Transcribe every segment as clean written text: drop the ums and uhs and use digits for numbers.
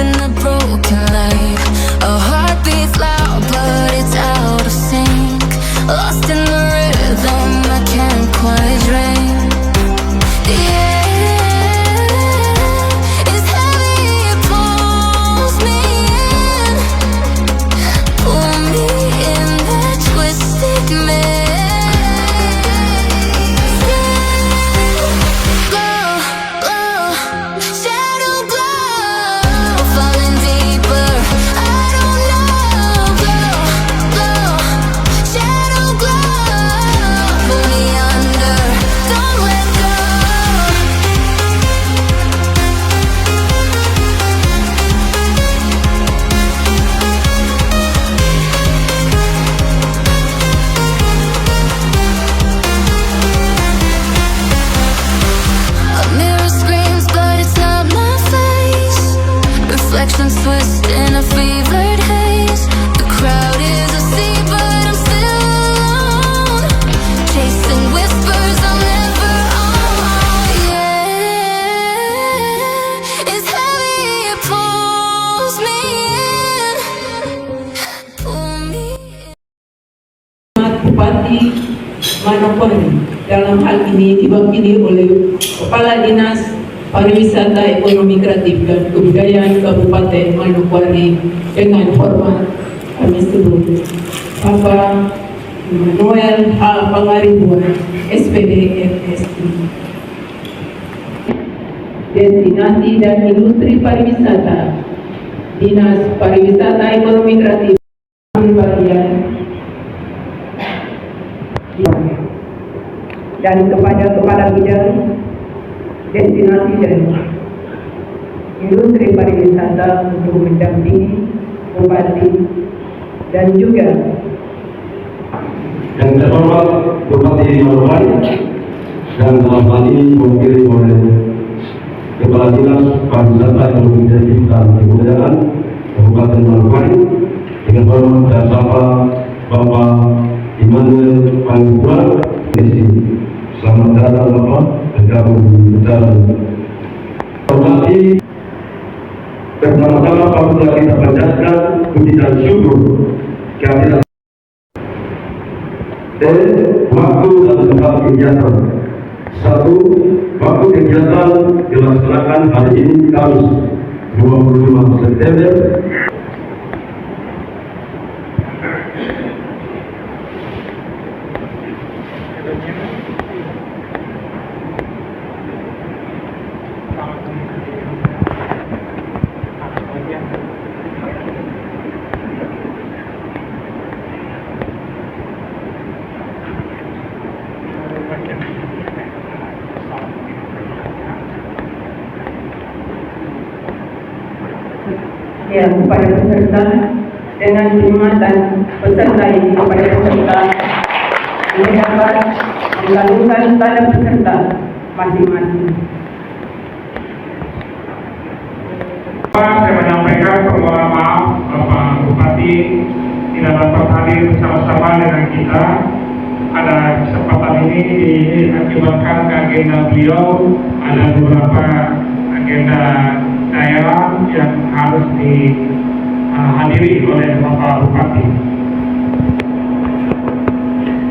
in the broken light. A heart beats loud, but it's out of sync. Lost in the rhythm, I can't quite drink. The air is heavy, it pulls me in. Pull me in that twisted maze. Glow, glow, shadow glow, falling deeper, I don't know. Glow, glow, shadow glow, pull me under, don't let go. A mirror screams, but it's not my face. Reflections twist in a fevered haze. The crowd is a sea, but I'm still alone. Chasing whispers I'll never own. Yeah, it's heavy, it pulls me in. Pull me in. Bupati Manokwari dalam hal ini diwakili oleh Kepala Dinas Pariwisata Ekonomi Kreatif dan Kebudayaan Kabupaten Manokwari. Dengan hormat kami sebut Bapak Noel H. Pangaribuan, SPD MSI. Destinasi dan Industri Pariwisata, Dinas Pariwisata Ekonomi Kreatif bagian dan kepada Kepala Bidang Destinasi dan Industri Pariwisata untuk mendampingi Bupati dan juga yang terhormat Bupati Manokwari dan dalam hal ini diwakili oleh Kepala Dinas Pariwisata Ekonomi Kreatif dan Kebudayaan Kabupaten Manokwari. Dengan hormat dan sapa Bapak Immanuel Pangaribuan. Selamat datang Bapak bergabung di acara. Hormati bersama-sama apabila kita panjatkan puji dan syukur kehadiran waktu dan tempat kegiatan. Satu, waktu kegiatan dilaksanakan hari ini Kamis 25 September. Ya, kepada peserta dengan khidmat dan peserta ini kepada peserta ini dapat melakukan tanda peserta masing-masing. Saya menyampaikan permohonan maaf Bapak Bupati tidak dapat hadir bersama-sama dengan kita. Pada kesempatan ini diakibatkan ke agenda beliau ada beberapa agenda daerah yang harus dihadiri oleh Bapak Bupati.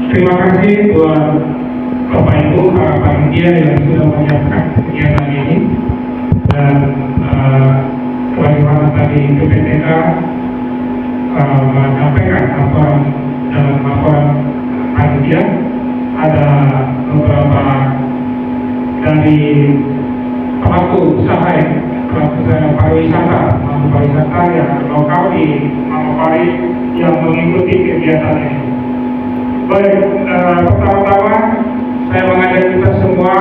Terima kasih buat Bapak Ibu para panitia yang sudah menyiapkan kegiatan ini dan bagaimana tadi PPTK menyampaikan laporan dalam laporan panitia ada beberapa dari pelaku usaha pariwisata yang lokal di Manokwari yang mengikuti kegiatan ini. Baik, pertama-tama saya mengajak kita semua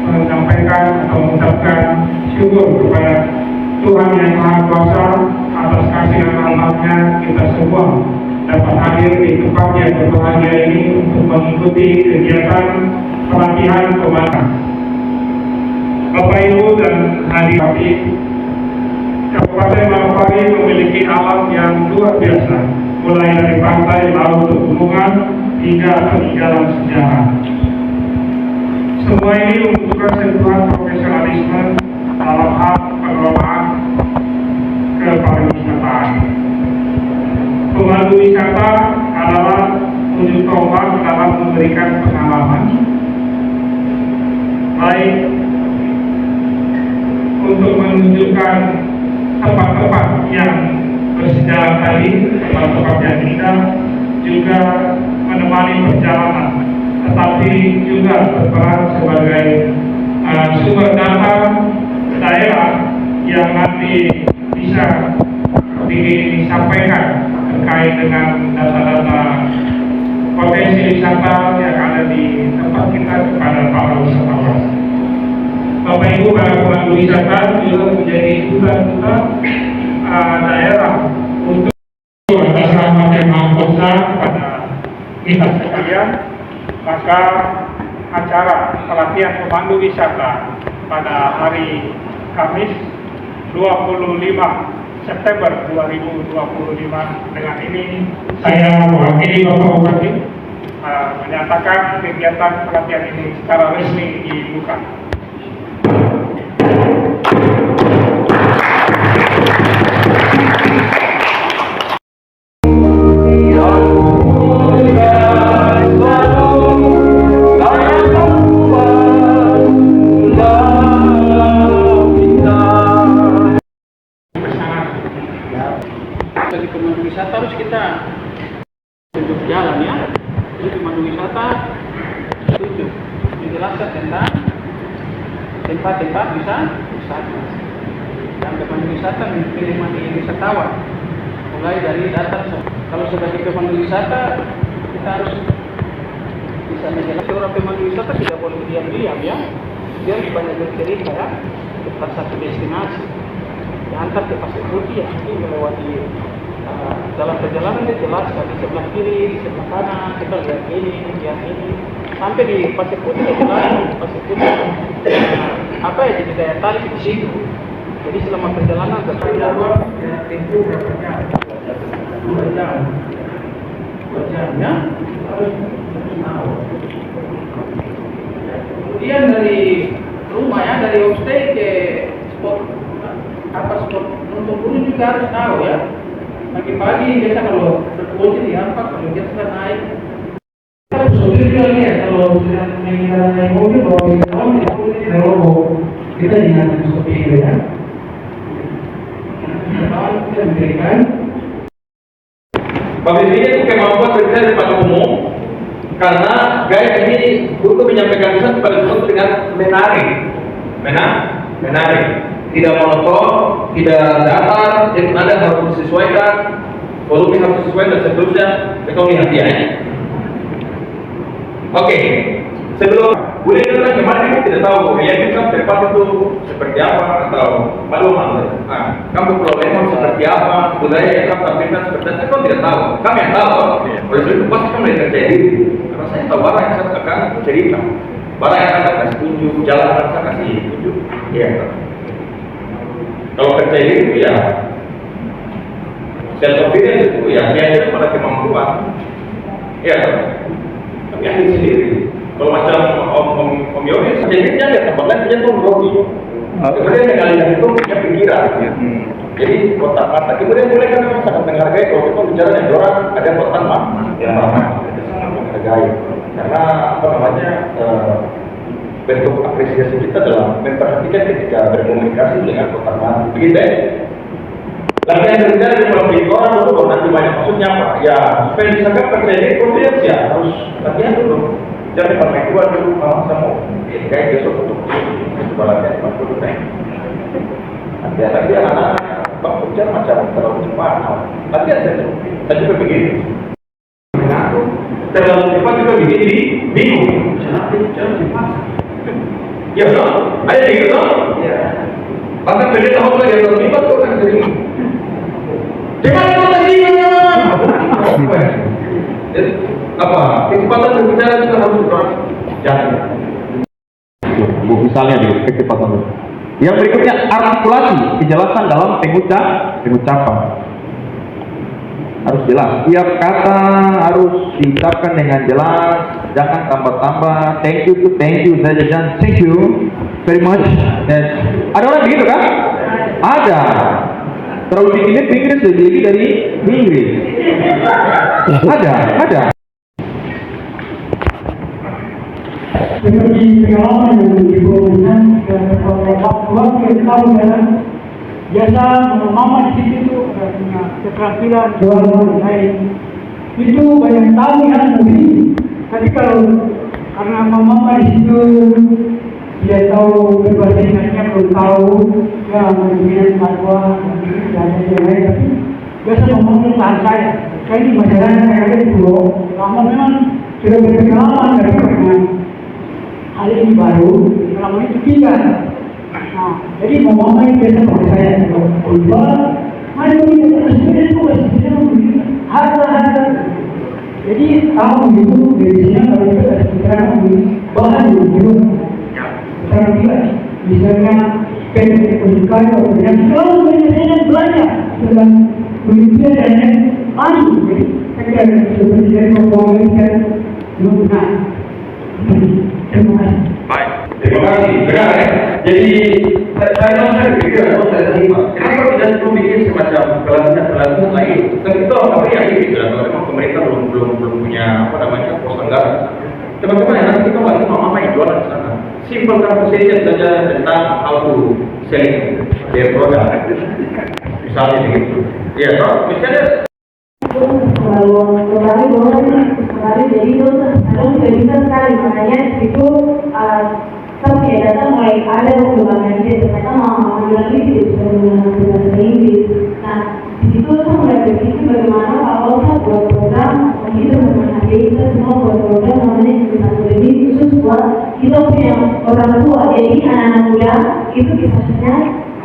menyampaikan atau mengucapkan syukur kepada Tuhan Yang Maha Kuasa atas kasih dan rahmat-Nya kita semua dapat hadir di tempat yang berbahagia ini untuk mengikuti kegiatan pelatihan komandan. Bapak Ibu dan hadirin, Kabupaten Manokwari memiliki alam yang luar biasa, mulai dari pantai, laut, pegunungan hingga peninggalan sejarah. Semua ini membutuhkan sentuhan profesionalisme dalam hal pengelolaan wisata adalah uji coba dalam memberikan pengalaman, baik untuk menunjukkan tempat-tempat yang bersejarah tadi, tempat-tempat yang indah, juga menemani perjalanan, tetapi juga berperan sebagai sumber data daerah yang nanti bisa disampaikan terkait dengan data-data potensi wisata yang ada di tempat kita kepada para wisatawan. Bapak Ibu, para pemandu wisata juga menjadi duta-duta daerah untuk bersama dengan kota pada kita sekalian. Maka acara pelatihan pemandu wisata pada hari Kamis 25 September 2025 dengan ini saya mewakili Bapak Bupati menyatakan kegiatan pelatihan ini secara resmi dibuka. Bagi pemandu wisata harus kita tunjuk jalan ya. Jadi pemandu wisata tunjuk menjelaskan tentang tempat-tempat wisata. Dan pemandu wisata menemani wisatawan mulai dari datang. Kalau sebagai pemandu wisata kita harus bisa menjelaskan. Orang pemandu wisata tidak boleh diam-diam ya. Dia harus banyak bercerita ya tentang satu destinasi. Diantar ke Pasir Putih ya, ini melewati dalam perjalanan dia jelaskan di sebelah kiri, di sebelah kanan, kita lihat ini, sampai di Pasir Putih dia jelaskan Pasir Putih apa ya jadi daya tarik di situ. Jadi selama perjalanan tempuh berapa jam? 2 jam. 2 jam ya. Kemudian dari rumah ya, dari homestay ke spot nonton gunung juga harus tahu ya. Pagi-pagi biasa kalau berkunjung di Ampak, kalau dia sudah naik. Kalau sopir juga lihat kalau sudah naik mobil bawa wisatawan tidak boleh kalau kita diingatkan sopir ya. Wisatawan kita memberikan. Bagi ini itu kemampuan berbicara di depan umum karena guys ini untuk menyampaikan pesan kepada sesuatu dengan menarik. Tidak monoton, tidak datar, yang ada harus disesuaikan, volume harus disesuaikan dan seterusnya. Kita lihat ya. Oke, sebelum boleh datang kemarin kita tidak tahu meyakinkan tempat itu seperti apa atau malu-malu. Nah, kamu Pulau Lemon seperti apa, budaya yang kamu tampilkan seperti apa, kamu tidak tahu. Kami yang tahu. Oleh sebab itu pasti kamu yang terjadi. Karena saya tahu barang yang saya akan cerita, barang yang akan kasih tunjuk, jalan yang saya kasih tunjuk. Iya. Kalau percaya itu ya self confidence itu ya dia pada kemampuan ya tapi ahli sendiri. Kalau macam Om Yoris jenisnya dia tempat lain punya tuh grogi kemudian dengan yang itu punya pikiran jadi kotak mata kemudian mulai kan memang sangat menghargai kalau kita bicara dengan orang ada kotak mata itu sangat menghargai karena apa namanya bentuk apresiasi kita dalam memperhatikan ketika berkomunikasi dengan kotak mati. Begitu ya? Latihan berbicara di melalui orang dulu, nanti banyak maksudnya apa? Ya, supaya bisa percaya diri, confidence ya harus latihan dulu. Jangan pakai dua dulu, sama kayak besok untuk itu latihan 50 menit. Nanti anak-anak bang bicara macam terlalu cepat. Latihan saja. Saya juga begini. Terlalu cepat juga begini, bingung. Jangan cepat. Ya betul, ada gitu toh? Ya. Bahkan beda tahun lagi yang terlibat tuh kan jadi. Jangan itu tadi apa? Kecepatan berbicara juga harus jangan. Misalnya di kecepatan. Yang berikutnya artikulasi, kejelasan dalam pengucapan. Harus jelas, setiap kata harus diucapkan dengan jelas, jangan tambah-tambah thank you saja, jangan thank you very much. Dan ada orang begitu kan? Ada. terlalu dikit sendiri dari Inggris. Ada. Seperti pengalaman yang diberikan waktu yang tahu dalam biasa mama di situ itu punya keterampilan jual lain itu banyak tahu yang lebih. Tapi kalau karena mama di situ dia tahu berbahasa Inggrisnya belum tahu ya mungkin fatwa dan yang lain, tapi biasa ngomongnya tahan saya. Kayak ini masalahnya kayak itu lama memang sudah berpengalaman dari pernah hal ini baru, selama itu tidak. Nah, jadi mama ini biasa pada saya berubah. Mari kita harga. Jadi tahu itu dari sini kalau kita ada pikiran bahan dulu. Sekarang juga misalnya pendidikan atau yang selalu menyelesaikan belajar dengan pendidikan dan anu. Jadi saya seperti dari membangunkan guna. Terima kasih. Baik, terima kasih. Benar ya. Jadi saya pikir saya terima. Kenapa tidak perlu bikin semacam pelatihan lain? Tentu apa yang ini kalau memang pemerintah belum punya pos anggaran. Teman-teman nanti kita lagi mama yang jualan di sana. Simple conversation saja tentang how to selling their product. Misalnya begitu. Ya, misalnya sekali jadi itu sekarang tidak bisa sekali, makanya itu sampai datang mulai ada perkembangan dia ternyata mau lagi tidak bisa menggunakan bahasa Inggris. Nah di situ saya mulai berpikir bagaimana kalau saya buat program kita bagaimana kita semua buat program namanya Inggris satu lebih khusus buat kita punya orang tua, jadi anak-anak muda itu kisahnya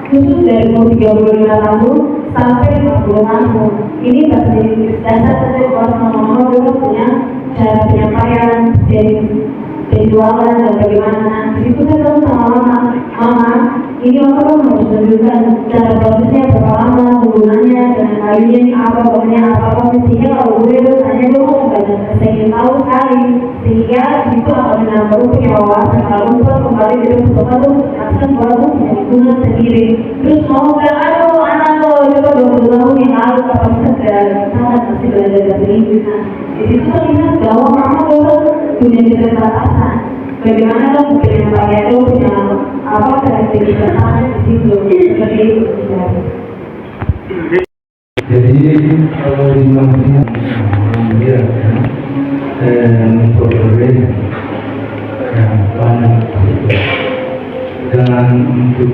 khusus dari umur 35 tahun sampai 40 tahun. Ini bahasa Inggris dasar saja buat mama-mama dulu punya cara penyampaian dari penjualan dan bagaimana. Di situ saya tahu sama mama, ini orang harus menunjukkan cara prosesnya berapa lama, penggunanya dan lainnya apa, pokoknya apa sehingga kalau gue tanya gue mau belajar, saya ingin tahu sekali sehingga itu akan menambah punya wawasan. Kalau gue kembali dari sekolah tuh akan baru punya lingkungan sendiri. Terus mau bilang aduh anak lo coba 20 tahun yang lalu kapasitas dari sana masih belajar bahasa Inggris. Nah di situ saya ingat bahwa mama lo punya keterbatasan. Bagaimana lo punya pakaian lo punya apa karakteristik di situ seperti itu. Jadi kalau di Malaysia dia memperoleh yang banyak dan untuk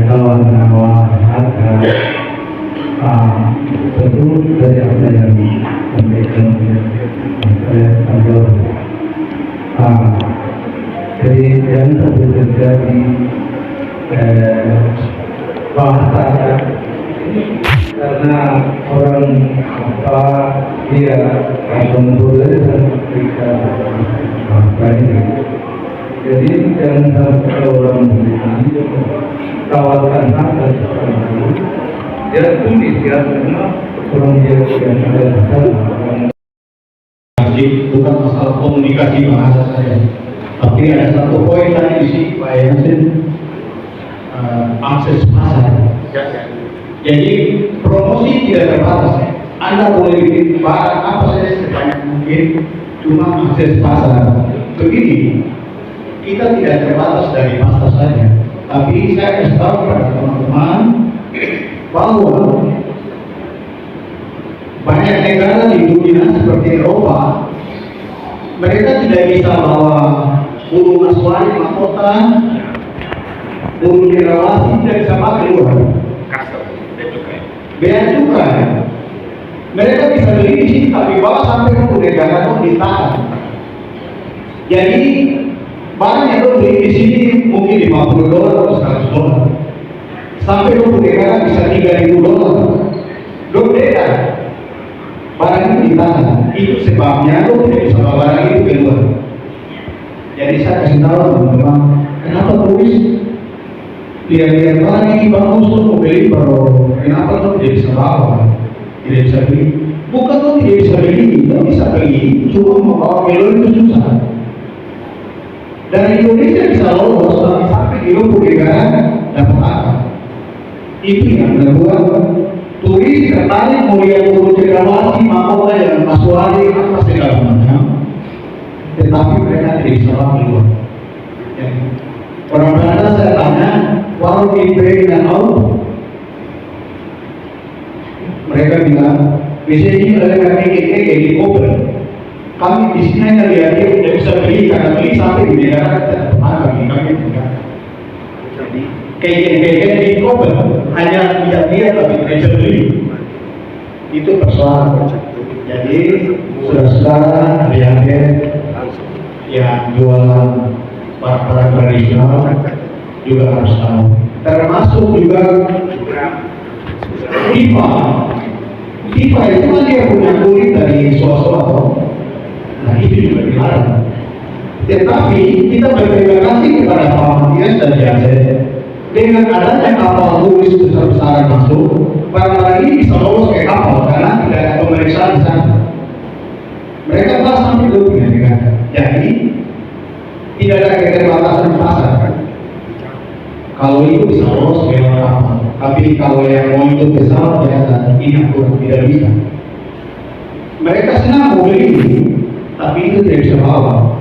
kawan-kawan harga tentu dari apa yang disampaikan oleh Abdul. Jadi yang terjadi bahasa karena orang apa dia memperoleh dan ketika bahasa ini. Jadi jangan sampai orang begini tawarkan harga sesuatu. Dia tulis ya karena orang dia yang ada sana. Bukan masalah komunikasi bahasa saya, tapi ada satu poin tadi di sini Pak Yasin, akses pasar. Jadi promosi tidak terbatas. Anda boleh bikin barang apa saja sebanyak mungkin, cuma akses pasar. Begini, kita tidak terbatas dari pasar saja, tapi saya kasih tahu kepada teman-teman bahwa banyak negara di dunia seperti Eropa, mereka tidak bisa bawa burung aswari mahkota, burung derawasi tidak bisa pakai luar. Bea cukai, mereka bisa beli di sini tapi bawa sampai ke negara itu ditahan. Jadi barang yang lo beli di sini mungkin $50 atau $100, sampai ke negara bisa $3.000. Lo beda. Barang itu ditahan, itu sebabnya lo tidak bisa bawa barang itu keluar. Jadi saya kasih tahu teman-teman, kenapa tulis lihat barang ini bagus lo mau beli baru, kenapa lo tidak bisa bawa, tidak bisa beli? Bukan lo tidak bisa beli, lo bisa beli, cuma mau bawa keluar itu susah. Dan Indonesia bisa lolos sampai di luar negara dapat apa? Itu yang membuat turis tertarik melihat Pulau Cendrawasih, mahkota yang Kasuari, apa segala macam. Tetapi mereka tidak bisa keluar. Ya. Orang Belanda saya tanya, warung Ibrahim dan Allah. Mereka bilang, di sini ada kakek-kakek di Koper. Kami di sini hanya lihat dia tidak bisa beli, karena beli sampai di negara tidak pernah kami tidak. Jadi kakek-kakek di Koper hanya lihat tapi tidak bisa beli. Itu persoalan. Jadi saudara-saudara lihat yang jualan barang tradisional juga harus tahu. Termasuk juga FIFA itu kan dia punya kulit dari swasta. Nah itu juga dilarang. Tetapi kita berterima kasih kepada Pak Matias dan Jase dengan adanya kapal turis besar-besaran masuk, barang-barang ini bisa lolos ke kapal karena tidak ada pemeriksaan di sana. Mereka telah sampai dulu dengan negara. Jadi tidak ada keterbatasan pasar. Kalau itu bisa lolos ke kapal. Tapi kalau yang mau ikut pesawat biasa ini kurang tidak bisa. Mereka senang mau beli, tapi itu tidak bisa bawa.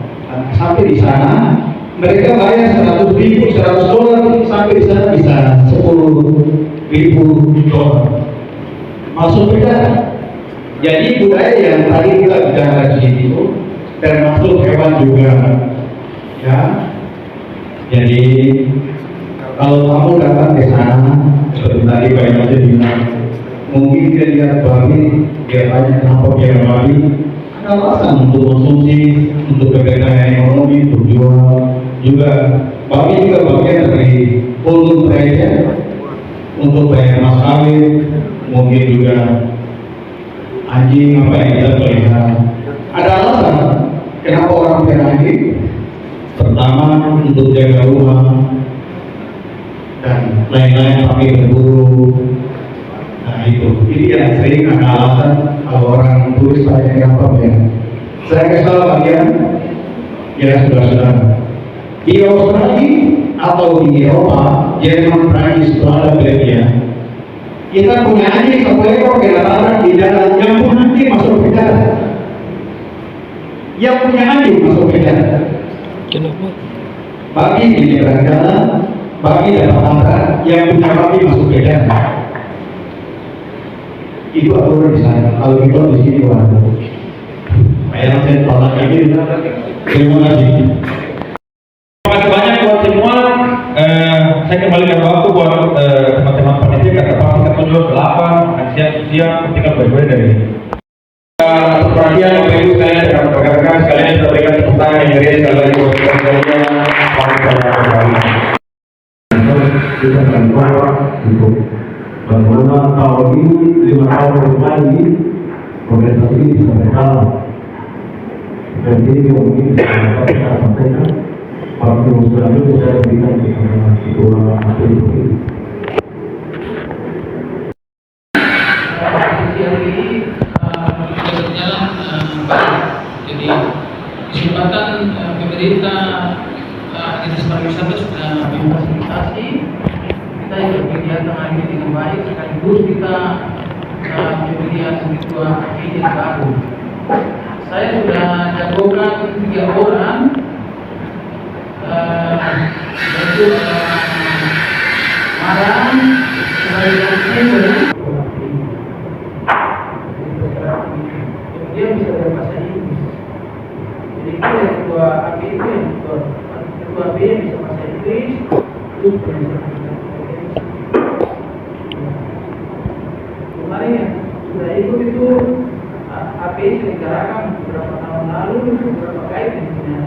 Sampai di sana mereka bayar 100 ribu, $100 sampai di sana bisa 10 ribu dolar. Masuk beda. Jadi budaya yang tadi kita bicara di sini itu termasuk hewan juga, ya. Jadi kalau kamu datang ke sana, seperti tadi Pak Ibu bilang, mungkin dia lihat babi, dia tanya kenapa dia babi, ada alasan untuk konsumsi, untuk kegiatan ekonomi, untuk jual, juga babi juga bagian dari kultur mereka, untuk bayar mas kawin, mungkin juga anjing apa yang kita pelihara. Ada alasan kenapa orang pelihara anjing? Pertama untuk jaga rumah dan lain-lain, pakai berburu. Nah itu yang sering ada alasan kalau orang turis pada kenapa ya. Saya kesal bagian ya saudara-saudara di Australia atau di Eropa, Jerman, Prancis, Belanda, Belgia, kita punya anjing seekor kelelaran di dalam, yang punya anjing masuk penjara. Yang punya anjing masuk penjara. Kenapa? Bagi di negara, bagi dalam antara yang punya babi masuk penjara. Itu aturan di sana. Kalau kita di sini waduh. Kayak saya tolak ini. Terima kasih. Terima kasih banyak buat semua. Saya kembalikan waktu buat teman-teman panitia kata pasti kita tujuh 8 siap ketika berbeda dari perhatian Bapak Ibu sekalian dan rekan-rekan sekalian kita berikan tepuk tangan yang meriah sekali lagi buat kita bantuan untuk bagaimana tahun ini 5 tahun ke depan ini organisasi ini bisa berjalan. Dan ini mungkin kita sampaikan waktu selanjutnya saya berikan kepada Ketua ini. Jadi kesempatan pemerintah Dinas Pariwisata sudah memfasilitasi kita yang berkegiatan hari ini dengan baik, sekaligus kita pemilihan ketua ini yang baru. Saya sudah jagokan 3 orang, yaitu Marang, dia bisa berbahasa Inggris. Jadi itu yang ketua AB itu yang ketua B bisa bahasa Inggris, terus kemarin ya sudah ikut itu AB selenggarakan beberapa tahun lalu, beberapa kali yang punya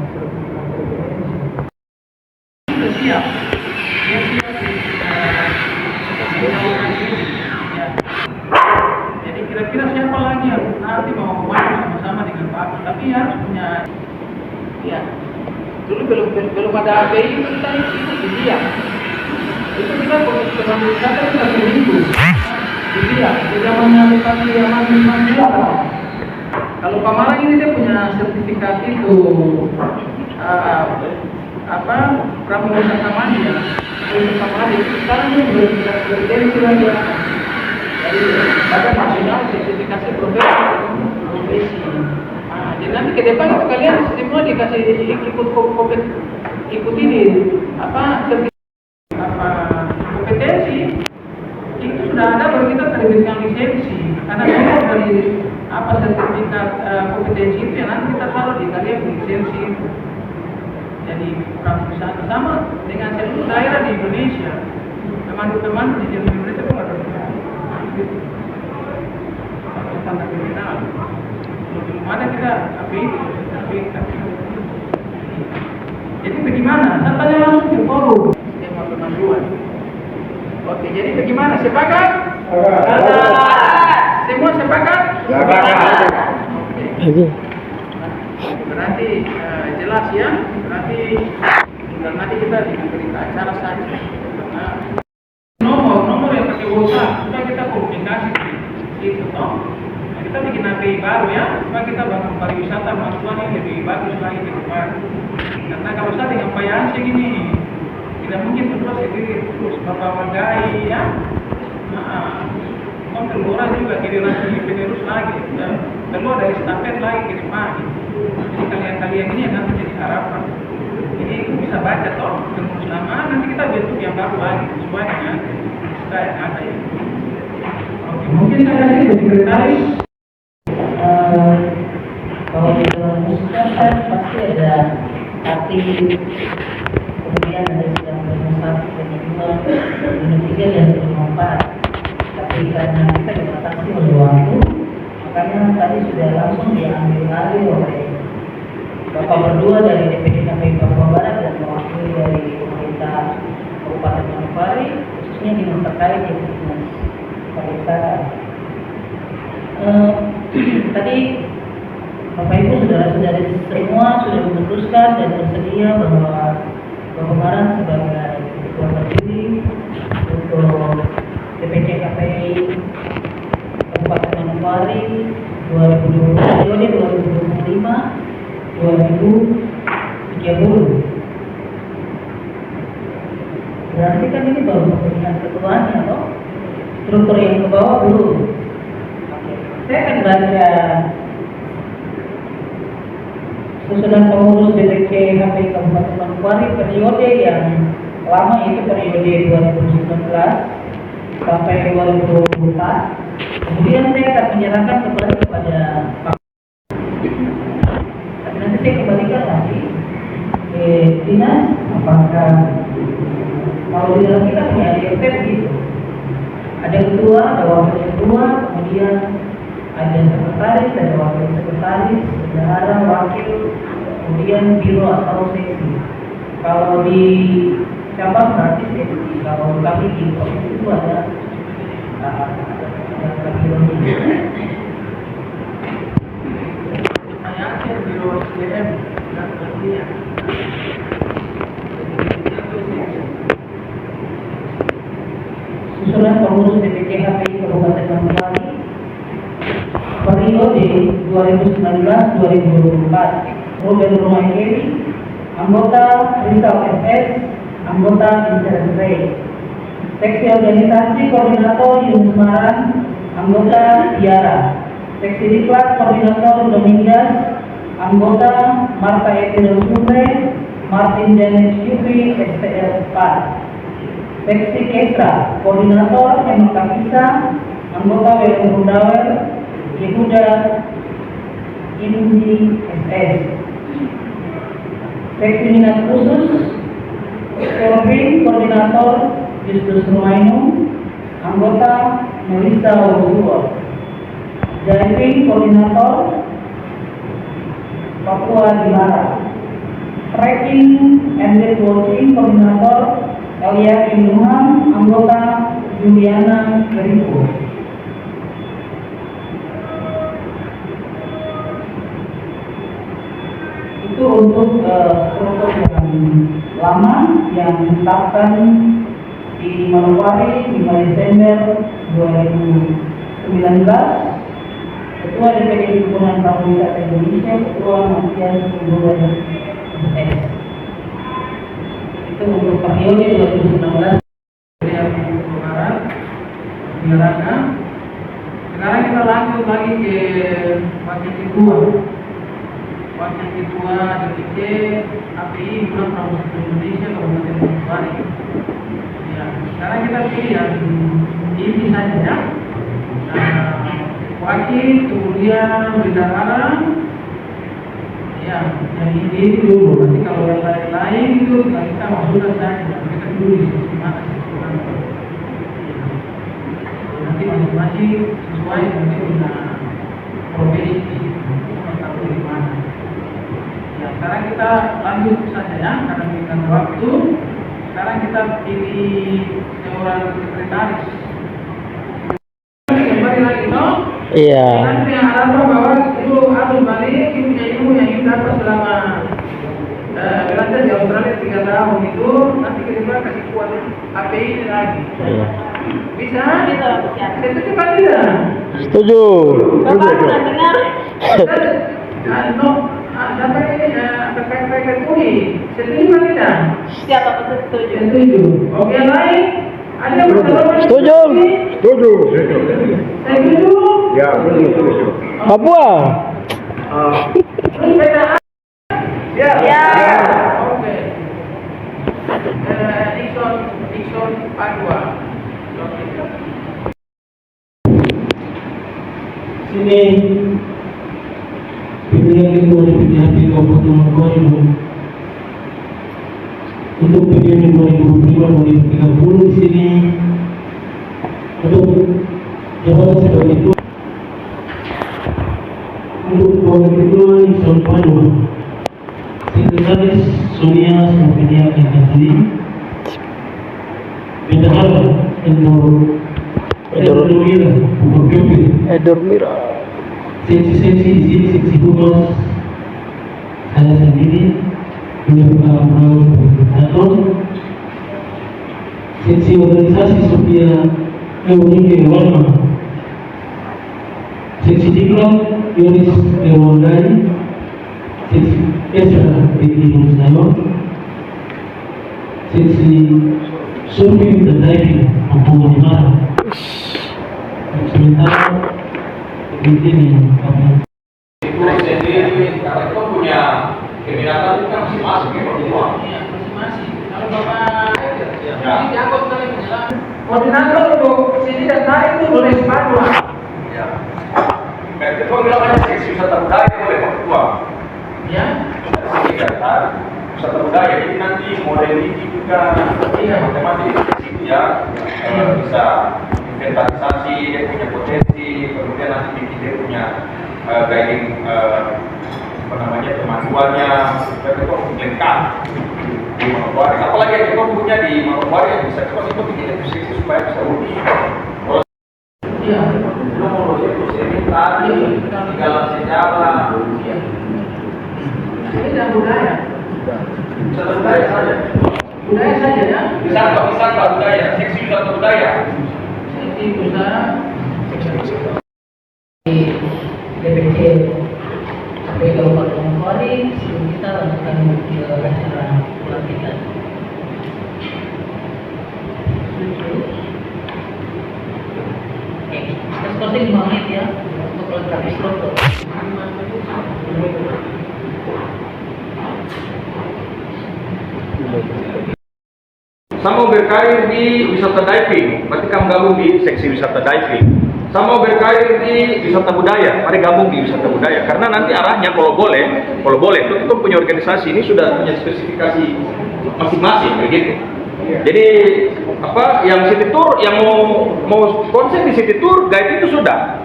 sudah siap. Dia siap jadi kira-kira siapa lagi yang nanti mau main sama-sama dengan Pak, tapi harus punya ya dulu belum ada API itu kita itu dia itu kita pemerintahan kita seminggu dia di zamannya Bupati Aman kalau Pamarang ini dia punya sertifikat itu Pramuka Samandia. Pramuka Samandia itu sekarang ini berpresidensi lagi. Jadi Badan Nasional Sertifikasi Profesi. Jadi nanti ke depan itu kalian semua dikasih ikut ini kompetensi itu sudah ada baru kita terbitkan lisensi karena nomor dari sertifikat kompetensi itu yang nanti kita taruh di kalian lisensi itu. Jadi pramuka sama dengan seluruh daerah di Indonesia, teman-teman di seluruh Indonesia pun ada tanda kriminal. Belum ada kita jadi bagaimana? Saya tanya langsung ke forum tema pemanduan. Oke, jadi bagaimana? Sepakat? Semua sepakat? Sepakat. Berarti jelas ya. Berarti nanti kita diberi acara saja. Nomor yang pakai WhatsApp sudah kita komunikasi itu toh. Kita bikin API baru ya, supaya kita bangun pariwisata Masuan yang lebih bagus lagi ke depan. Karena kalau saya dengan Pak Yansi gini, tidak mungkin terus sendiri terus Bapak Margai ya. Konten orang juga generasi penerus lagi, perlu ada estafet lagi ke depan. Jadi kalian ini yang nanti jadi harapan. Jadi bisa baca toh, terus lama nanti kita bentuk yang baru lagi semuanya. Kita yang ada ya. Oke, mungkin saya kasih sekretaris. Kalau di dalam musik kan pasti ada arti, kemudian ada sedang bermusafir kedua, ketiga dan keempat. Tapi karena kita dibatasi oleh waktu, makanya tadi sudah langsung diambil alih oleh Bapak berdua dari DPD KPI Papua Barat dan mewakili dari pemerintah Kabupaten Manokwari, khususnya di terkait dengan pariwisata. Tadi Bapak Ibu saudara-saudari semua sudah memutuskan dan bersedia bahwa Papua Barat sebagai ketua terpilih untuk DPD KPI Kabupaten Manokwari 2025-2030. Berarti kan ini baru pemilihan ketuanya toh? Struktur yang ke bawah belum. Saya akan baca susunan pengurus DPD KPI Kabupaten Manokwari periode yang lama, yaitu periode 2019 sampai 2024. Kemudian saya akan menyerahkan kembali kepada Pak. Tapi nanti saya kembalikan lagi ke dinas, apakah kalau di dalam kita punya ADRT gitu. Ada ketua, ada wakil ketua, kemudian ada sekretaris, ada wakil sekretaris, bendahara, wakil, kemudian biro atau seksi. Kalau di cabang berarti seksi. Kalau kami di provinsi itu ada bironya. Saya biro SDM dan pelatihan. Susunan pengurus DPD KPI Kabupaten Manokwari periode 2019-2024. Ruben Rumah Kiri, anggota Rizal FS, anggota Insan Ray. Seksi organisasi koordinator Yunus Maran, anggota Tiara. Seksi diklat koordinator Domingas, anggota Marta Etilus Sumre, Martin Janet Yubi, STL 4. Seksi Kesra, koordinator Emang Kapisa, anggota WM Rundawer, Yehuda Indi SS. Seksi minat khusus, Kelvin, koordinator Justus Rumainu, anggota Melissa Wosua. Diving, koordinator Papua Dimara. Trekking and Networking, koordinator Elia Induham, anggota Juliana Geripo. Itu untuk struktur yang lama yang ditetapkan di Manokwari 5 Desember 2019. Ketua DPD Himpunan Pariwisata Indonesia, Ketua Matias Indra S. Pavioni 2016. yang Barat, Neraka. Sekarang kita lanjut lagi ke wakil ketua. Wakil ketua DPC API Himpunan Pramuka Indonesia Kabupaten Manokwari. Ya, sekarang kita pilih yang ini saja ya. Wakil, kemudian bendahara. Ya, yang ini dulu. Nanti kalau yang lain-lain itu kita masukkan saja. Kita dulu di sisi mana sih? Nanti masing-masing sesuai dengan profesi atau di mana. Ya, sekarang kita lanjut saja ya, karena kita ada waktu. Sekarang kita pilih seorang sekretaris. Kembali lagi toh? Iya. Nanti yang harap bahwa itu harus balik punya ilmu yang kita dapat selama belajar di Australia 3 tahun itu, nanti kita kasih kuat API ini lagi. Iya. Bisa? Bisa. Setuju kan tidak? Setuju. Bapak pernah dengar? Sampai terkait UI, setuju kan tidak? Siapa pun setuju? Setuju. Oke, yang lain? Ada yang bertolak? Setuju. Setuju. Setuju? Ya, setuju. Papua. Terus beda? Ya. Oke. Ikson Padua. Sini pilihan kedua di PDHP Kabupaten Manokwari untuk periode 2005-2030 di sini untuk jabatan sebagai ketua untuk wakil ketua Iksan Padua, sekretaris Sonia Sofia Inkatli, bendahara Edor Mira. Seksi-seksi di sini, seksi humas saya sendiri punya koordinator, seksi organisasi Sofia Eunike Warma, seksi diklat Yoris Ewandai, seksi Esra Diki Musnayon, seksi survei dan diving Mampu Dimana. Sementara ini kami sendiri karena itu punya keminatan itu kan masing-masing ya semua. Iya, masing-masing. Kalau Bapak ini dianggap kali misalnya koordinator untuk sini dan lain itu boleh Padua. Ya. Ketua bilang aja seksi wisata budaya boleh Pak Ketua. Ya. Kegiatan wisata budaya jadi nanti model ini juga matematik itu ya bisa inventarisasi dia punya potensi, kemudian nanti bikin dia punya guiding pemanduannya supaya kita lengkap di Manokwari. Apalagi yang kita punya di Manokwari yang bisa kita bikin eksekusi supaya bisa unik. Iya. Belum mau itu tadi tinggal sejarah. Ini dan budaya. Wisata budaya saja. Budaya saja ya. Wisata budaya, seksi wisata budaya. Seksi usaha. DPC API Kabupaten Manokwari sebelum kita lanjutkan ke acara pelantikan. Oke, kita seperti 5 menit ya untuk melengkapi struktur. Saya mau berkarir di wisata diving, berarti kamu gabung di seksi wisata diving. Saya mau berkarir di wisata budaya, mari gabung di wisata budaya. Karena nanti arahnya kalau boleh, kita punya organisasi ini sudah punya spesifikasi masing-masing, begitu. Jadi apa yang city tour, yang mau konsen di city tour, guide itu sudah,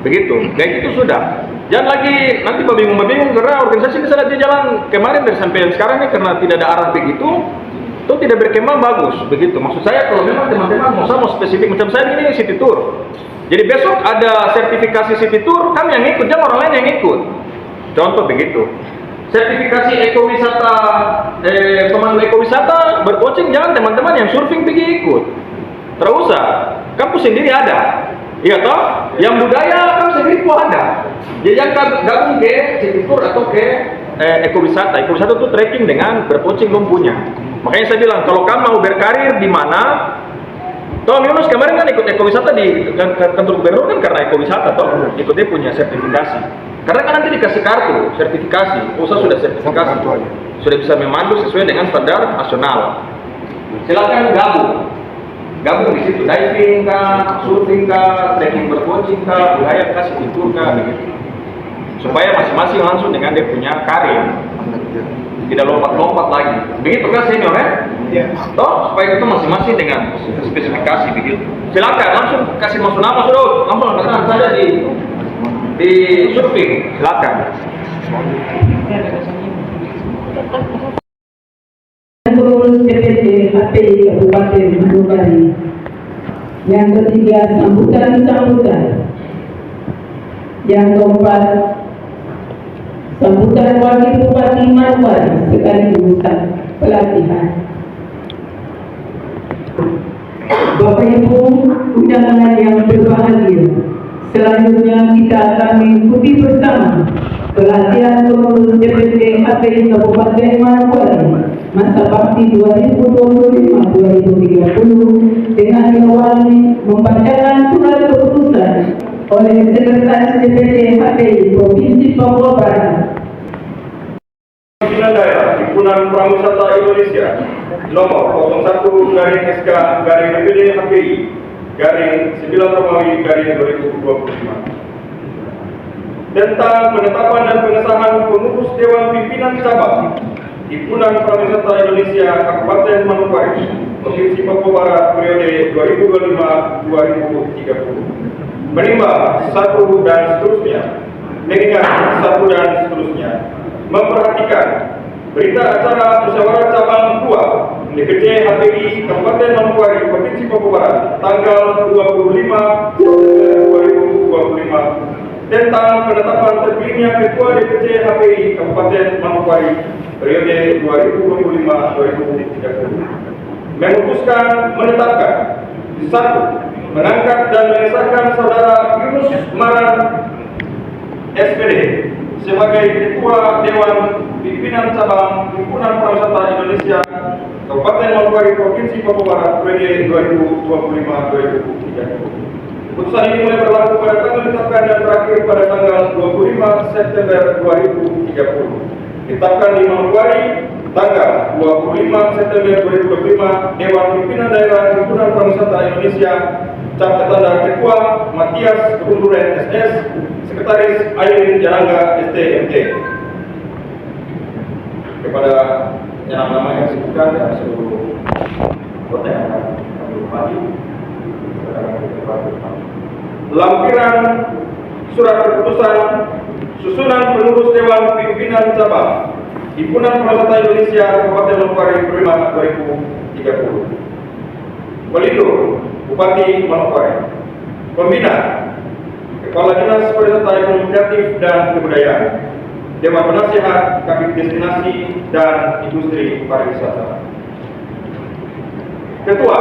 begitu. Guide itu sudah. Jangan lagi nanti bingung karena organisasi ini sudah jalan kemarin dari sampai sekarang ini karena tidak ada arah begitu. Itu tidak berkembang bagus, begitu. Maksud saya kalau memang teman-teman mau spesifik macam saya ini city tour. Jadi besok ada sertifikasi city tour, kami yang ikut, jangan orang lain yang ikut. Contoh begitu. Sertifikasi ekowisata, pemandu ekowisata bercoaching, jangan teman-teman yang surfing pergi ikut. Terus kampus sendiri ada. Iya toh? Yang budaya kampus sendiri pun ada. Jadi jangan gabung ke city tour atau ke ekowisata. Ekowisata itu trekking dengan bercoaching belum punya. Makanya saya bilang, kalau kamu mau berkarir di mana, Tom Yunus kemarin kan ikut ekowisata di kantor gubernur kan karena ekowisata toh, ikutnya punya sertifikasi. Karena kan nanti dikasih kartu sertifikasi, usaha sudah sertifikasi, sudah bisa memandu sesuai dengan standar nasional. Silakan gabung di situ, diving kah, surfing kah, trekking berkucing kah, budaya kasih kultur kah, begitu. Supaya masing-masing langsung dengan dia punya karir, tidak lompat-lompat lagi. Begitu kan senior ya? Toh supaya kita masing-masing dengan spesifikasi begitu. Silakan langsung kasih masuk nama sudah, langsung angkat saja di surfing, silakan. Pengurus DPD HPI Kabupaten Manokwari. Yang ketiga, sambutan. Yang keempat, sambutan Wakil Bupati Manokwari sekaligus pelatihan. Bapak Ibu undangan yang berbahagia, selanjutnya kita akan mengikuti bersama pelatihan pengurus DPD HPI Kabupaten Manokwari masa bakti 2025-2030 dengan diawali membacakan surat keputusan oleh Sekretaris DPD HPI Provinsi Papua Barat. Pimpinan Daerah Himpunan Prawisata Indonesia nomor 01/SK/DPD HPI /9 Romawi /2025 tentang penetapan dan pengesahan pengurus Dewan Pimpinan Cabang Himpunan Prawisata Indonesia Kabupaten Manokwari Provinsi Papua Barat periode 2025-2030 menimbang satu dan seterusnya, mengingat satu dan seterusnya, memperhatikan berita acara musyawarah cabang 2 DPD HPI Kabupaten Manokwari Provinsi Papua Barat tanggal 25 September 2025 tentang penetapan terpilihnya Ketua DPD HPI Kabupaten Manokwari periode 2025-2030 memutuskan menetapkan 1. Mengangkat dan mengesahkan Saudara Yunus Maran SPD sebagai Ketua Dewan Pimpinan Cabang Himpunan Prawisata Indonesia Kabupaten Manokwari Provinsi Papua Barat periode 2025-2030. Putusan ini mulai berlaku pada tanggal ditetapkan dan berakhir pada tanggal 25 September 2030. Ditetapkan di Manokwari tanggal 25 September 2025 Dewan Pimpinan Daerah Himpunan Prawisata Indonesia cap tanda Ketua Matias Kepunduren SS, Sekretaris Airin Jarangga STMT. Kepada yang nama yang disebutkan dan seluruh kota yang akan kami lampiran surat keputusan susunan pengurus Dewan Pimpinan Cabang Himpunan Prawisata Indonesia Kabupaten Manokwari periode 2030. Pelindung Bupati Manokwari. Pembina Kepala Dinas Pariwisata Ekonomi Kreatif dan Kebudayaan, Dewan Penasihat Kabit Destinasi dan Industri Pariwisata. Ketua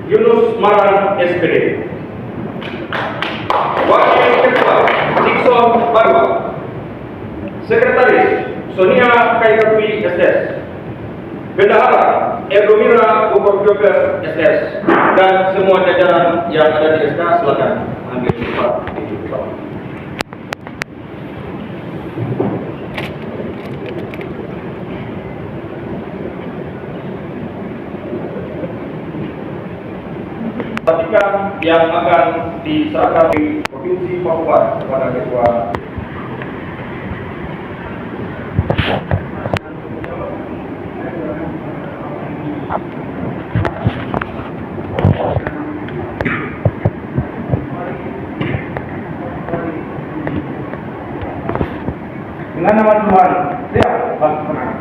Yunus Maran SPD. Wakil Ketua Nixon Barwa. Sekretaris Sonia Kaikatwi SS. Bendahara Edomira Bogor Joker SS dan semua jajaran yang ada di SK silakan ambil tempat di bawah. Perhatikan yang akan diserahkan di Provinsi Papua kepada Ketua. Dengan nama Tuhan, siap laksanakan.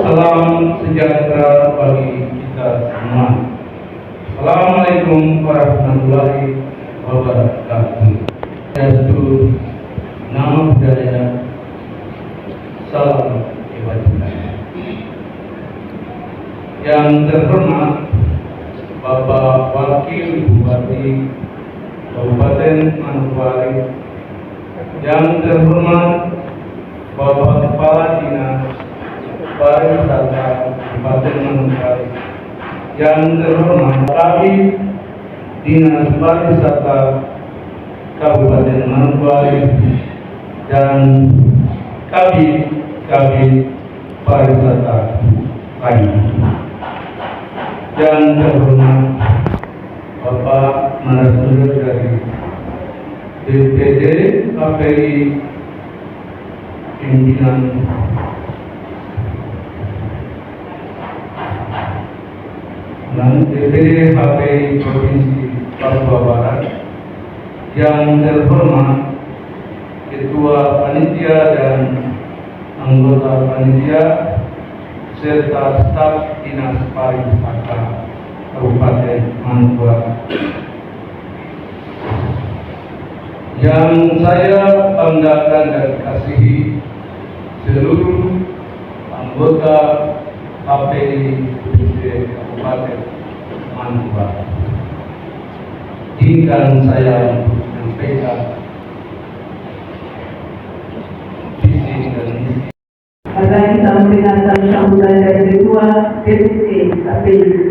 Salam sejahtera bagi kita semua. Assalamualaikum warahmatullahi wabarakatuh. Yaitu nama budaya, salam kebajikan. Yang terhormat Bapak Wakil Bupati Kabupaten Manokwari, yang terhormat Bapak Kepala Dinas Pariwisata Kabupaten Manokwari, yang terhormat Kabid Dinas Pariwisata Kabupaten Manokwari, dan Kabid Pariwisata lainnya, yang terhormat Bapak narasumber dari DPD KPI pimpinan dan DPD KPI Provinsi Papua Barat, yang terhormat Ketua Panitia dan anggota panitia serta staf Dinas Pariwisata Kabupaten Manokwari, yang saya banggakan dan kasihi seluruh anggota KPI Kabupaten Manokwari. Izinkan saya menyampaikan visi dan misi. Agar kita memberikan sambutan dari Ketua DPD KPI.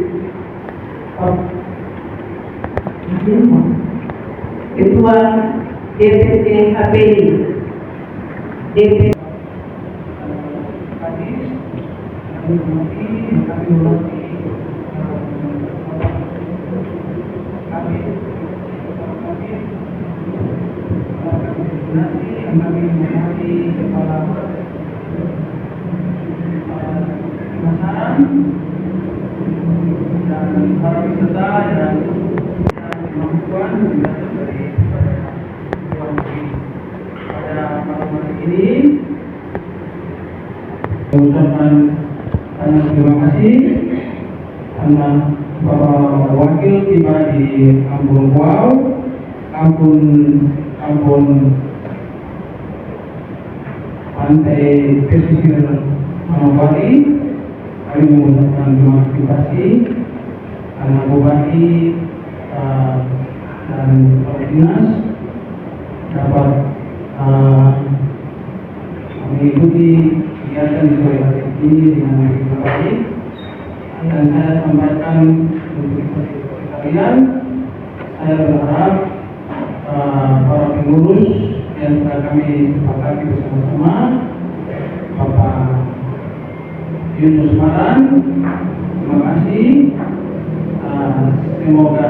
Ketua DPD KPI. Dan para peserta dan kemampuan dari pada malam hari ini, mengucapkan terima kasih karena Bapak Wakil tiba di Kampung Wow, kampung pantai pesisir Manokwari. Kami mengucapkan terima kasih karena Bupati dan Kepala Dinas dapat mengikuti kegiatan di sore hari ini dengan baik. Dan saya sampaikan untuk kalian, saya berharap para pengurus yang telah kami sepakati bersama-sama, Bapak Yunus Maran, terima kasih. Semoga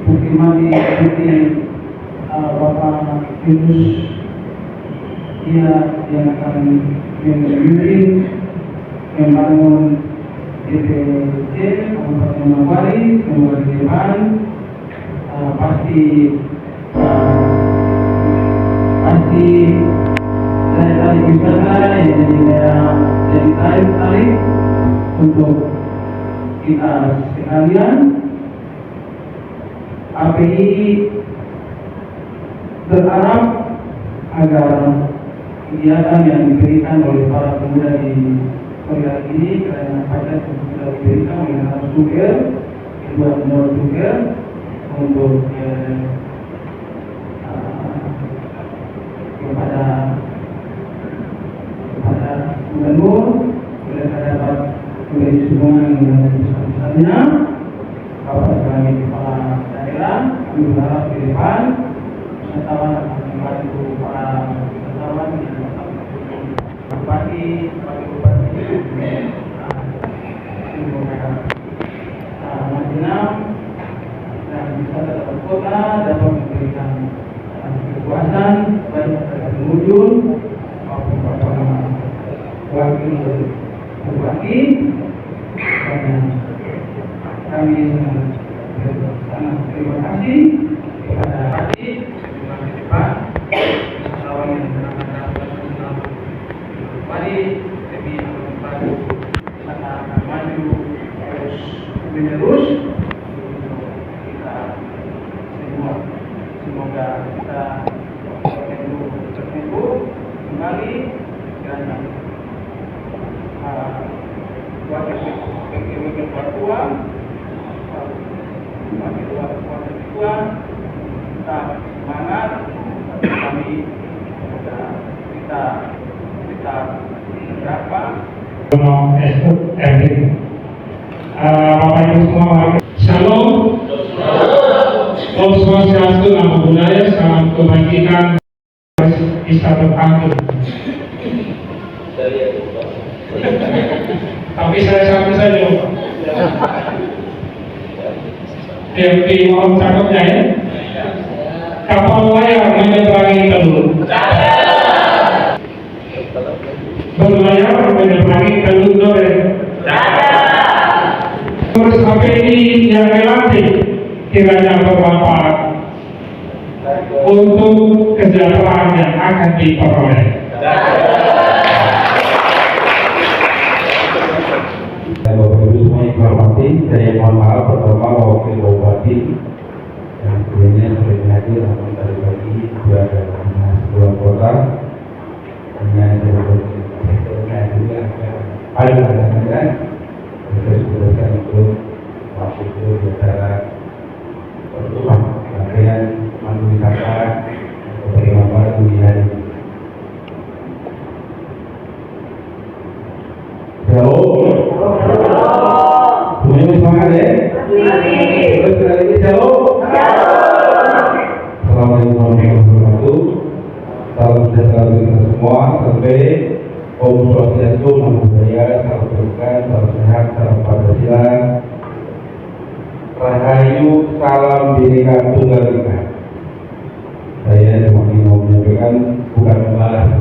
Bukti Mati Bapak Yunus dia yang akan membimbing membangun DPD Kabupaten Manokwari. Semoga di depan pasti dari wisata yang jadi tarik untuk kita sekalian. API berharap agar kegiatan yang diberikan oleh para pemuda di sore ini, karena pada sudah diberikan oleh narasumber, kedua narasumber untuk kepada gubernur, oleh dapat memberi dukungan yang besar-besarnya. Bapak sebagai kepala daerah, kami berharap ke depan wisatawan akan membantu para wisatawan yang kota dapat memberikan kekuasaan baik kepada pengunjung maupun kepada wakil bupati. Kami sangat terima kasih kepada Hati Pak kawan yang mari kami membantu akan maju terus menerus. Kita semua semoga kita bertemu kembali dan wakil Papua, wakil Papua, kita semangat, kami kita berapa? Bapak Ibu semua, Shalom. Om Swastiastu, Namo Buddhaya, salam kebajikan, bisa bertanggung. Tapi saya satu saja, Pak. Mohon cakepnya ya. Kapal layar menyeberangi telur. Berlayar menyeberangi telur goreng. Terus HP ini yang relatif kiranya bermanfaat untuk kesejahteraan yang akan diperoleh. Bapak Ibu semua yang hormati, saya mohon maaf pertama wakil bupati yang sebelumnya sudah hadir namun tadi pagi berada di dua kota dengan sektornya juga ada saya sudah untuk waktu itu bicara pertemuan rangkaian mandu wisata beberapa di hari ini. Semuanya semangat ya? Terus lagi shalom. Assalamualaikum warahmatullahi wabarakatuh. Salam sejahtera bagi kita semua. Sampai Om Swastiastu, Namo Buddhaya, salam berkah, salam sehat, salam Pancasila. Rahayu, salam Bhinneka Tunggal Ika. Saya cuma ingin menyampaikan bukan membalas,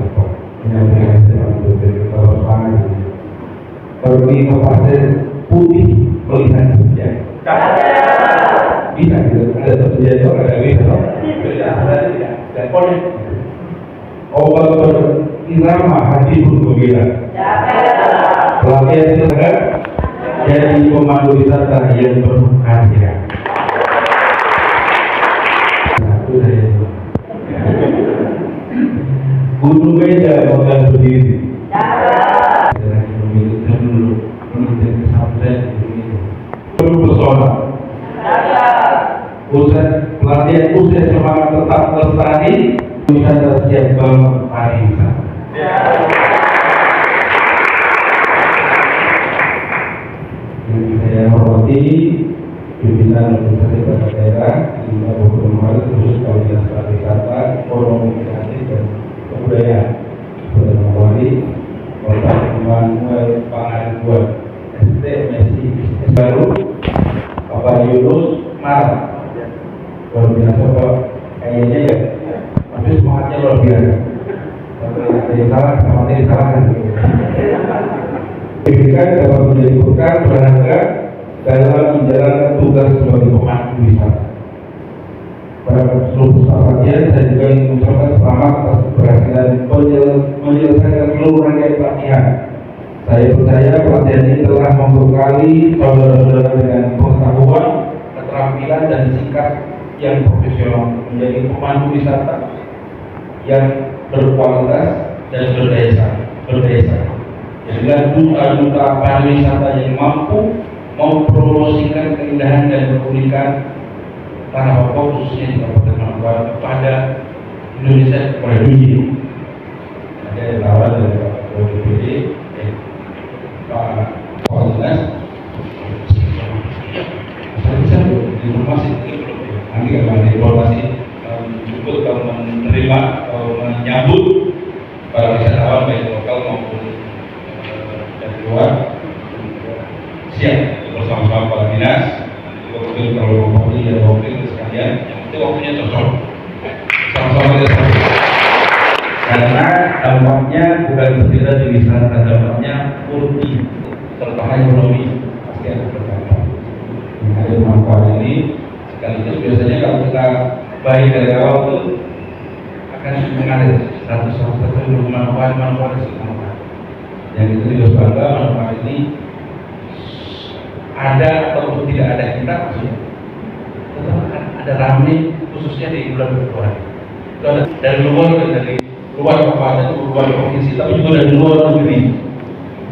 menyampaikan salam berbeda salam semangat. Pergi ke pasir putih melihat senja. Bisa gitu, ada senja itu ada bisa. Dan boleh. Obat berirama hati pun gembira. Pelatihan itu agak jadi pemandu wisata yang berkhasiat. Satu saya. Gunung Meja bakal berdiri. Pesona. Pusat pelatihan pusat semangat tetap lestari, wisata siap pariwisata. Yang saya hormati pimpinan Universitas Daerah di Kabupaten Malang, khusus Kabupaten Pariwisata, Ekonomi Kreatif dan Kebudayaan, Kota Mawali, Bapak Immanuel Pangaduan, ST Messi baru, Bapak Yunus Mar, luar biasa Pak, kayaknya ya, tapi semangatnya luar biasa. Sampai ada yang salah, sama yang disalahkan. Pendidikan dapat menjadi bekal berharga dalam menjalankan tugas sebagai pemandu wisata. Pada seluruh peserta pelatihan, saya juga ingin mengucapkan selamat atas keberhasilan menyelesaikan seluruh rangkaian pelatihan. Saya percaya pelatihan ini telah membekali saudara-saudara dengan pengetahuan, keterampilan dan sikap yang profesional menjadi pemandu wisata yang berkualitas dan berdaya. Jadilah duta-duta pariwisata yang mampu mempromosikan keindahan dan keunikan tanah Papua khususnya di Kabupaten Manokwari kepada Indonesia, kepada dunia. Ada lawan dari Pak DPD, Pak Polres, bisa informasi nanti akan informasi cukup kalau menerima atau menyambut para wisatawan baik lokal maupun dari luar. Siap bersama-sama Kepala Dinas, Wakil Kalau Bupati dan Wakil sekarang ya, itu waktunya cocok. Sama-sama kita sama. Karena dampaknya bukan sekedar di wisata, dampaknya multi, terutama ekonomi pasti ada berdampak. Ada manfaat ini sekaligus biasanya kalau kita baik dari awal itu akan mengalir satu manfaat manfaat. Yang itu juga bangga manfaat ini ada atau tidak ada kita maksudnya. Tetap akan ada ramai khususnya di bulan Februari. Itu ada dari luar kabupaten, luar provinsi, tapi juga dari luar negeri.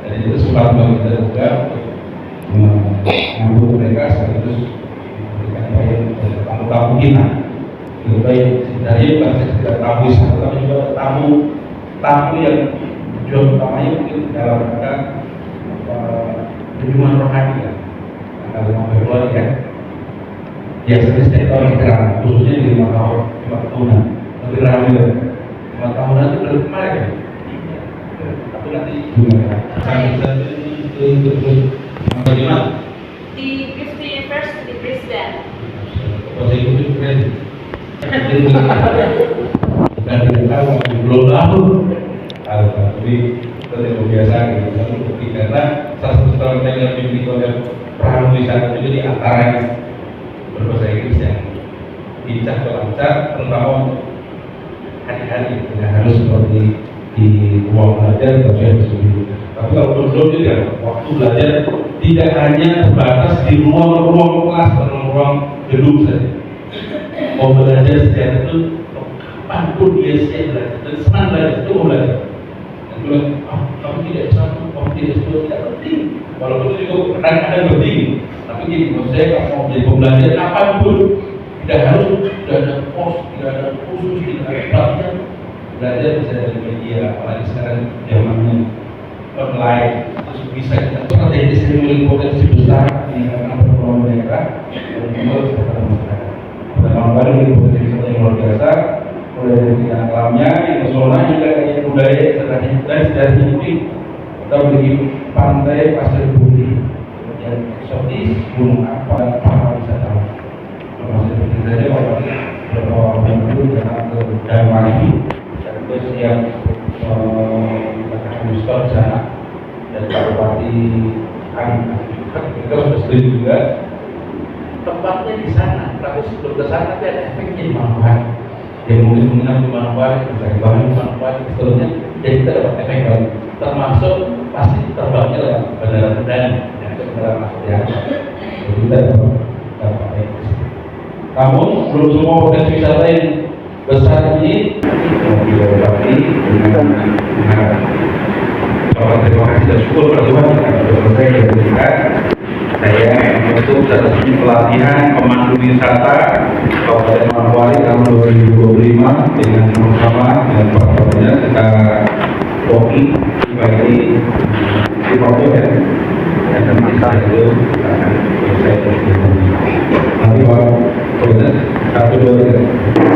Jadi itu kesempatan kita juga mengambil mereka sekaligus memberikan baik tamu-tamu kita. Lebih baik dari bukan sekedar tamu wisata, tapi juga tamu yang tujuan utamanya mungkin dalam rangka kunjungan rohani ya. Tanggal 5 Februari kan. Biasanya setiap tahun kita khususnya di 5 tahunan lebih ramai. 5 tahunan itu lebih kemarin ya. Tapi nanti gimana? Bagaimana? Di Christy University Brisbane. Bahasa Inggris keren. Bukan tidak tahu, belum tahu. Tapi seperti biasa gitu. Karena salah satu tahun yang dimiliki oleh perahu wisata juga di antara berbahasa Inggris yang lincah atau lancar, terutama hari-hari tidak harus seperti di ruang belajar atau di. Tapi kalau belum juga waktu belajar tidak hanya terbatas di ruang kelas atau ruang gedung saja. Mau belajar secara itu kapanpun dia siap belajar dan senang belajar itu mau belajar. Dan bilang, kamu tidak satu, kamu tidak dua, tidak penting. Walaupun itu juga kadang-kadang penting. Tapi gini, menurut saya kalau mau jadi pembelajar kapanpun tidak harus tidak ada pos, tidak ada khusus, tidak ada pelatihan. Belajar bisa dari media, apalagi sekarang zamannya online, terus bisa kita strategi sering potensi besar di perkembangan daerah dan juga secara masyarakat. Perkembangan baru ini potensi yang luar biasa, mulai dari bidang alamnya, pesona juga kayak budaya, sejarah hidup. Kita memiliki pantai Pasir Putih yang eksotis, gunung apa, para wisatawan. Termasuk seperti saja beberapa waktu yang dulu datang ke Damai. Terus yang booster di sana dan Pak Bupati kita sudah setuju juga tempatnya di sana, tapi sebelum ke sana tapi ada efeknya di manfaat yang mungkin mengenal di manfaat, dari bahan manfaat seterusnya, jadi kita dapat efek baru termasuk pasti terbangnya lewat bandara Kendari yang itu bandara masuk ya jadi kita dapat efek. Namun belum semua potensi wisata yang besar ini dilewati dengan terima kasih dan syukur pada Tuhan karena selesai dari kita. Saya untuk strategi pelatihan pemandu wisata Kabupaten Manokwari tahun 2025 dengan bersama dengan Pak Kapolda kita kopi bagi si Papua ya dan nanti saya itu akan selesai nanti Pak Kapolda 1, 2, 3